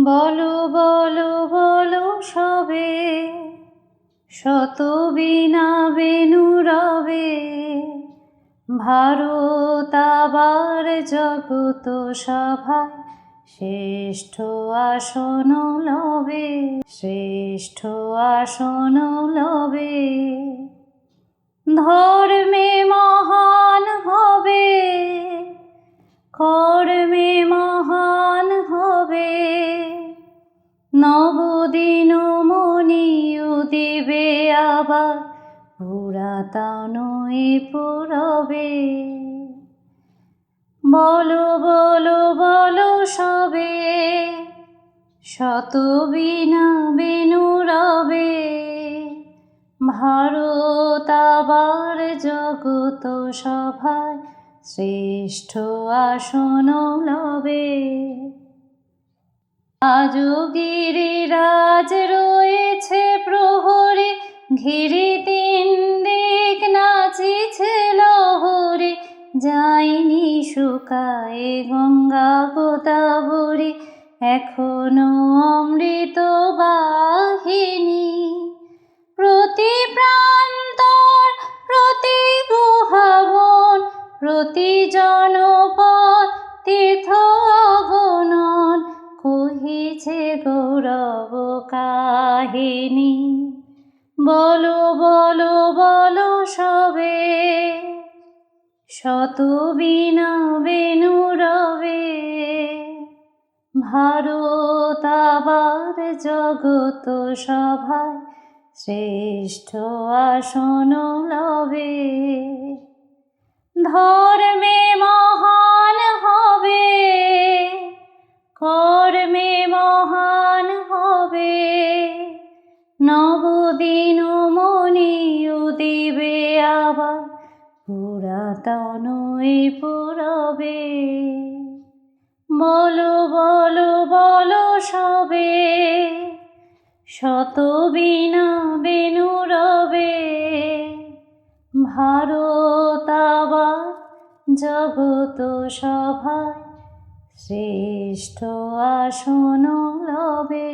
বলো বলো বলো সবে, শত বীণা বেণু রবে। ভারত আবার জগত সভায় শ্রেষ্ঠ আসন লবে, শ্রেষ্ঠ আসন লবে। ধর্মে মহান হবে, কর্মে মহান হবে। নবদিন মণি উদিবে আবার, পুরাতন এ পুরবে। বলো বলো বলো সবে, শত বীণা বেণু রবে। ভারত আবার জগত সভায় শ্রেষ্ঠ আসন লবে। আজও গিরিরাজ রয়েছে প্রহরে, ঘিরে তিন দিক নাচিছে লহরে। যায়নি শুকায়ে গঙ্গা গোদাবরী, এখনো অমৃত বাহিনী। প্রতি প্রান্তর প্রতি গুহাবন, প্রতি জনপদ তীর্থ অগণন। কহিছে গৌরব কাহিনী, বলো বলো বলো সবে। শত বীণা বেণু রবে। ভারত আবার জগত সভায় শ্রেষ্ঠ আসন লবে। ধর্মে মহান হবে, কর্মে মহান হবে। নবদিন মণি উদিবে আবার, পুরাতন এ পুরবে। বলো বলো বলো সবে, শত বীণা বেণু রবে। ভারত আবার জগত সভায় শ্রেষ্ঠ আসন লবে।